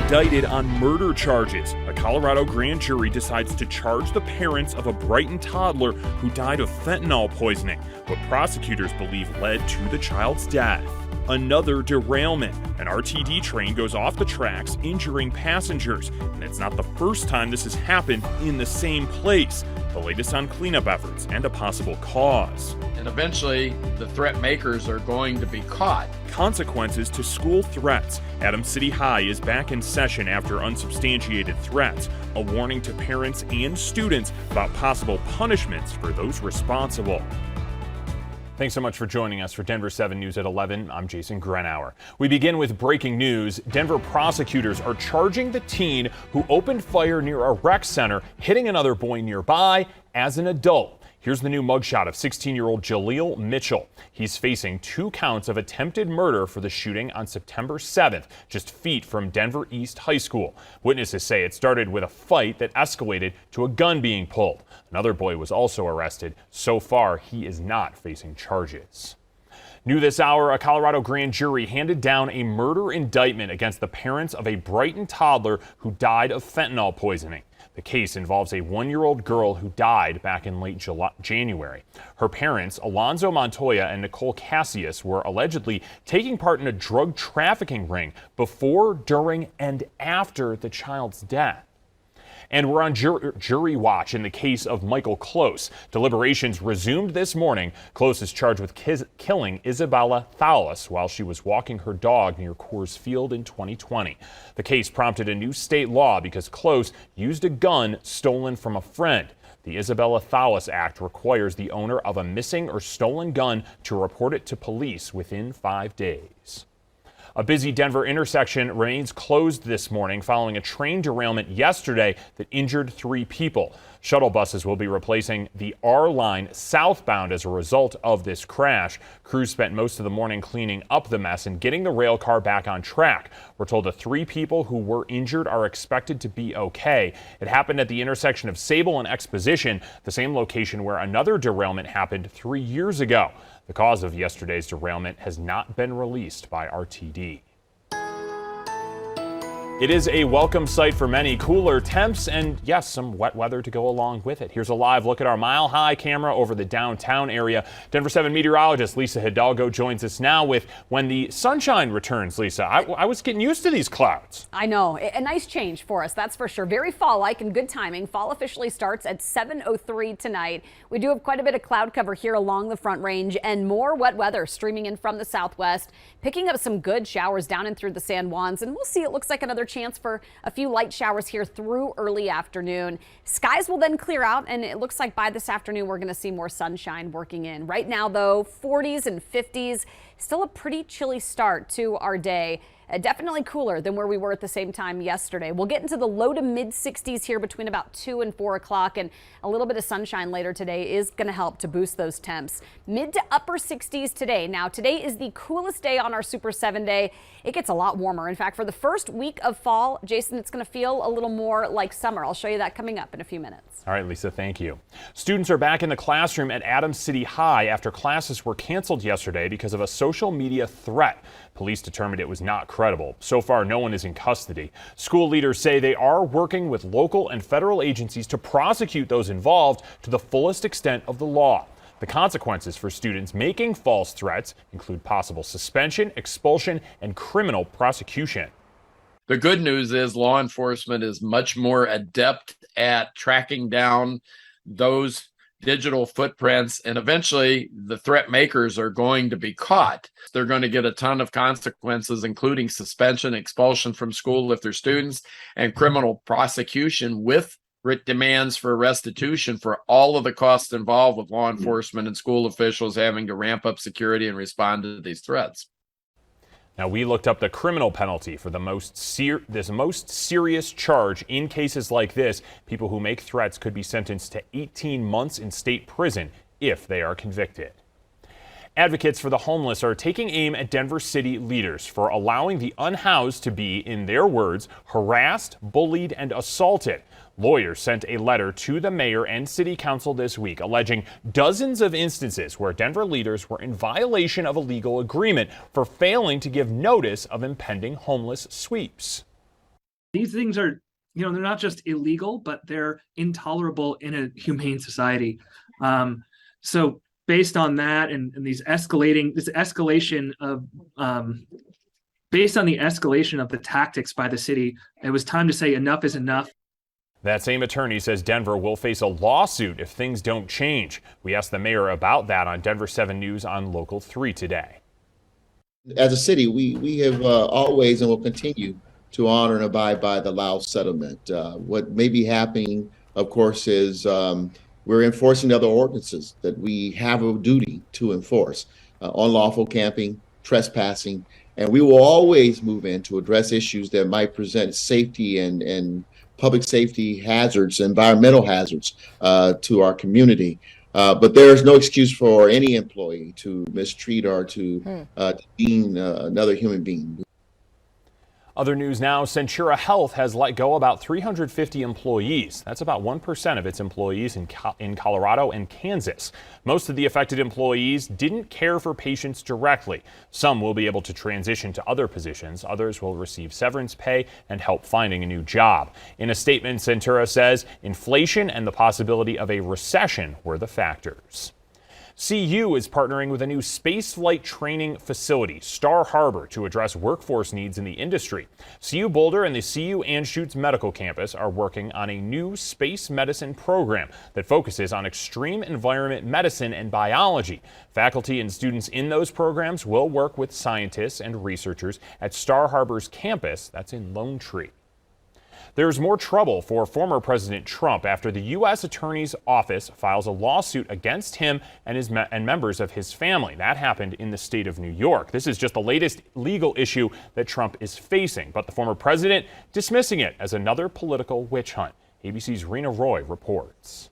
indicted on murder charges. A Colorado grand jury decides to charge the parents of a Brighton toddler who died of fentanyl poisoning, what prosecutors believe led to the child's death. Another derailment. An RTD train goes off the tracks, injuring passengers. And it's not the first time this has happened in the same place. The latest on cleanup efforts and a possible cause. And eventually, the threat makers are going to be caught. Consequences to school threats. Adams City High is back in session after unsubstantiated threats. A warning to parents and students about possible punishments for those responsible. Thanks so much for joining us for Denver 7 News at 11. I'm Jason Grenauer. We begin with breaking news. Denver prosecutors are charging the teen who opened fire near a rec center, hitting another boy nearby as an adult. Here's the new mugshot of 16-year-old Jaleel Mitchell. He's facing 2 counts of attempted murder for the shooting on September 7th, just feet from Denver East High School. Witnesses say it started with a fight that escalated to a gun being pulled. Another boy was also arrested. So far, he is not facing charges. New this hour, a Colorado grand jury handed down a murder indictment against the parents of a Brighton toddler who died of fentanyl poisoning. The case involves a 1-year-old girl who died back in late January. Her parents, Alonzo Montoya and Nicole Cassius, were allegedly taking part in a drug trafficking ring before, during, and after the child's death. And we're on jury watch in the case of Michael Close. Deliberations resumed this morning. Close is charged with killing Isabella Thales while she was walking her dog near Coors Field in 2020. The case prompted a new state law because Close used a gun stolen from a friend. The Isabella Thales Act requires the owner of a missing or stolen gun to report it to police within 5 days. A busy Denver intersection remains closed this morning following a train derailment yesterday that injured 3 people. Shuttle buses will be replacing the R line southbound as a result of this crash. Crews spent most of the morning cleaning up the mess and getting the rail car back on track. We're told the 3 people who were injured are expected to be okay. It happened at the intersection of Sable and Exposition, the same location where another derailment happened 3 years ago. The cause of yesterday's derailment has not been released by RTD. It is a welcome sight for many, cooler temps and, yes, some wet weather to go along with it. Here's a live look at our mile-high camera over the downtown area. Denver 7 meteorologist Lisa Hidalgo joins us now with when the sunshine returns, Lisa. I was getting used to these clouds. I know. A nice change for us, that's for sure. Very fall-like and good timing. Fall officially starts at 7:03 tonight. We do have quite a bit of cloud cover here along the Front Range and more wet weather streaming in from the southwest, picking up some good showers down and through the San Juans. And we'll see, it looks like another chance for a few light showers here through early afternoon. Skies will then clear out, and it looks like by this afternoon we're going to see more sunshine working in. Right now, though, 40s and 50s, still a pretty chilly start to our day. Definitely cooler than where we were at the same time yesterday. We'll get into the low to mid 60s here between about 2 and 4 o'clock, and a little bit of sunshine later today is going to help to boost those temps. Mid to upper 60s today. Now, today is the coolest day on our Super 7 day. It gets a lot warmer. In fact, for the first week of fall, Jason, it's going to feel a little more like summer. I'll show you that coming up in a few minutes. All right, Lisa, thank you. Students are back in the classroom at Adams City High after classes were canceled yesterday because of a social media threat. Police determined it was not credible. So far, no one is in custody. School leaders say they are working with local and federal agencies to prosecute those involved to the fullest extent of the law. The consequences for students making false threats include possible suspension, expulsion, and criminal prosecution. The good news is law enforcement is much more adept at tracking down those digital footprints, and eventually the threat makers are going to be caught. They're going to get a ton of consequences, including suspension, expulsion from school if they're students, and criminal prosecution with demands for restitution for all of the costs involved with law enforcement and school officials having to ramp up security and respond to these threats. Now, we looked up the criminal penalty for the most serious charge in cases like this. People who make threats could be sentenced to 18 months in state prison if they are convicted. Advocates for the homeless are taking aim at Denver city leaders for allowing the unhoused to be, in their words, harassed, bullied, and assaulted. Lawyers sent a letter to the mayor and city council this week alleging dozens of instances where Denver leaders were in violation of a legal agreement for failing to give notice of impending homeless sweeps. These things are, they're not just illegal, but they're intolerable in a humane society. So based on that and this escalation of, based on the escalation of the tactics by the city, it was time to say enough is enough. That same attorney says Denver will face a lawsuit if things don't change. We asked the mayor about that on Denver 7 News on Local 3 today. As a city, we have always and will continue to honor and abide by the Laos settlement. What may be happening, of course, is we're enforcing other ordinances that we have a duty to enforce, unlawful camping, trespassing, and we will always move in to address issues that might present safety and public safety hazards, environmental hazards to our community. But there is no excuse for any employee to mistreat or to demean another human being. Other news now, Centura Health has let go about 350 employees. That's about 1% of its employees in Colorado and Kansas. Most of the affected employees didn't care for patients directly. Some will be able to transition to other positions. Others will receive severance pay and help finding a new job. In a statement, Centura says inflation and the possibility of a recession were the factors. CU is partnering with a new spaceflight training facility, Star Harbor, to address workforce needs in the industry. CU Boulder and the CU Anschutz Medical Campus are working on a new space medicine program that focuses on extreme environment medicine and biology. Faculty and students in those programs will work with scientists and researchers at Star Harbor's campus, that's in Lone Tree. There's more trouble for former President Trump after the U.S. Attorney's Office files a lawsuit against him and members of his family. That happened in the state of New York. This is just the latest legal issue that Trump is facing, but the former president dismissing it as another political witch hunt. ABC's Rena Roy reports.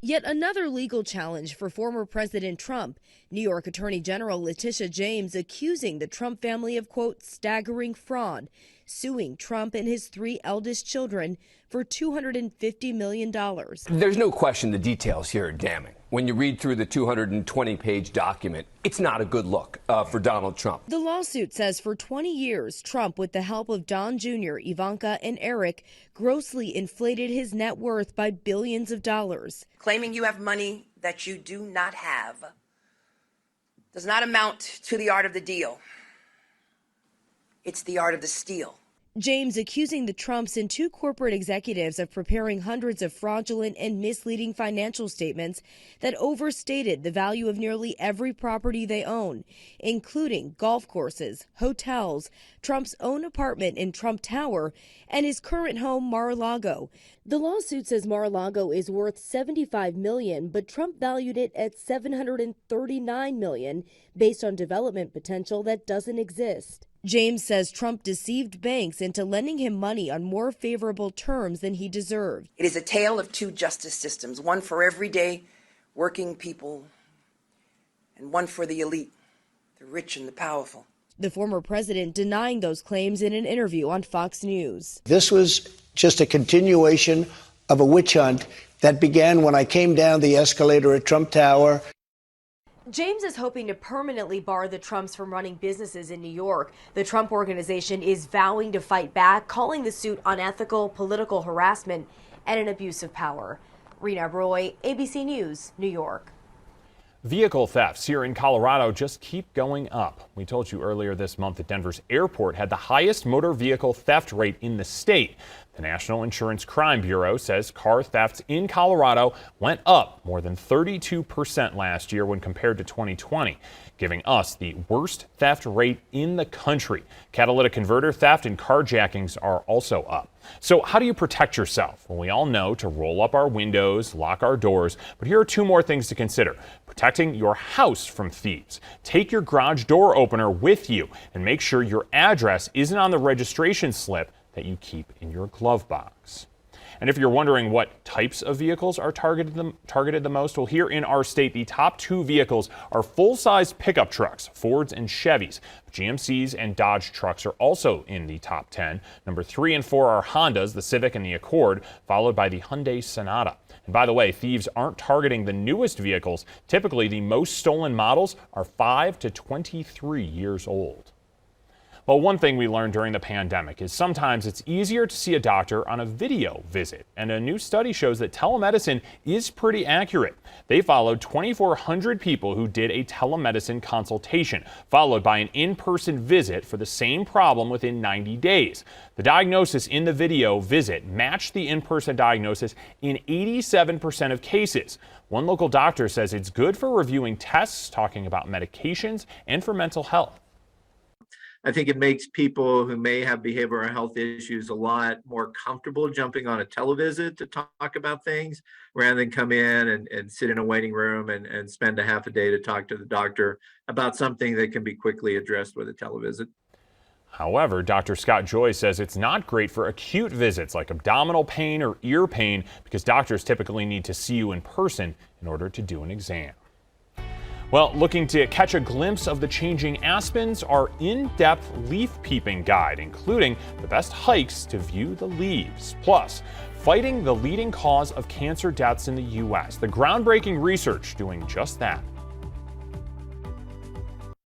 Yet another legal challenge for former President Trump. New York Attorney General Letitia James accusing the Trump family of, quote, staggering fraud, suing Trump and his 3 eldest children for $250 million. There's no question the details here are damning. When you read through the 220-page document, it's not a good look for Donald Trump. The lawsuit says for 20 years, Trump, with the help of Don Jr., Ivanka, and Eric, grossly inflated his net worth by billions of dollars. Claiming you have money that you do not have does not amount to the art of the deal. It's the art of the steal. James accusing the Trumps and 2 corporate executives of preparing hundreds of fraudulent and misleading financial statements that overstated the value of nearly every property they own, including golf courses, hotels, Trump's own apartment in Trump Tower, and his current home, Mar-a-Lago. The lawsuit says Mar-a-Lago is worth $75 million, but Trump valued it at $739 million based on development potential that doesn't exist. James says Trump deceived banks into lending him money on more favorable terms than he deserved. It is a tale of 2 justice systems, one for everyday working people and one for the elite, the rich and the powerful. The former president denying those claims in an interview on Fox News. This was just a continuation of a witch hunt that began when I came down the escalator at Trump Tower. James is hoping to permanently bar the Trumps from running businesses in New York. The Trump Organization is vowing to fight back, calling the suit unethical, political harassment, and an abuse of power. Rena Roy, ABC News, New York. Vehicle thefts here in Colorado just keep going up. We told you earlier this month that Denver's airport had the highest motor vehicle theft rate in the state. The National Insurance Crime Bureau says car thefts in Colorado went up more than 32% last year when compared to 2020, giving us the worst theft rate in the country. Catalytic converter theft and carjackings are also up. So how do you protect yourself? Well, we all know to roll up our windows, lock our doors, but here are 2 more things to consider. Protecting your house from thieves. Take your garage door opener with you and make sure your address isn't on the registration slip that you keep in your glove box. And if you're wondering what types of vehicles are targeted the most, well, here in our state, the top 2 vehicles are full-size pickup trucks, Fords and Chevys. GMCs and Dodge trucks are also in the top 10. Number 3 and 4 are Hondas, the Civic and the Accord, followed by the Hyundai Sonata. And by the way, thieves aren't targeting the newest vehicles. Typically, the most stolen models are 5 to 23 years old. Well, one thing we learned during the pandemic is sometimes it's easier to see a doctor on a video visit. And a new study shows that telemedicine is pretty accurate. They followed 2,400 people who did a telemedicine consultation, followed by an in-person visit for the same problem within 90 days. The diagnosis in the video visit matched the in-person diagnosis in 87% of cases. One local doctor says it's good for reviewing tests, talking about medications, and for mental health. I think it makes people who may have behavioral health issues a lot more comfortable jumping on a televisit to talk about things rather than come in and sit in a waiting room and spend a half a day to talk to the doctor about something that can be quickly addressed with a televisit. However, Dr. Scott Joy says it's not great for acute visits like abdominal pain or ear pain because doctors typically need to see you in person in order to do an exam. Well, looking to catch a glimpse of the changing aspens, our in-depth leaf peeping guide, including the best hikes to view the leaves. Plus, fighting the leading cause of cancer deaths in the U.S. The groundbreaking research doing just that.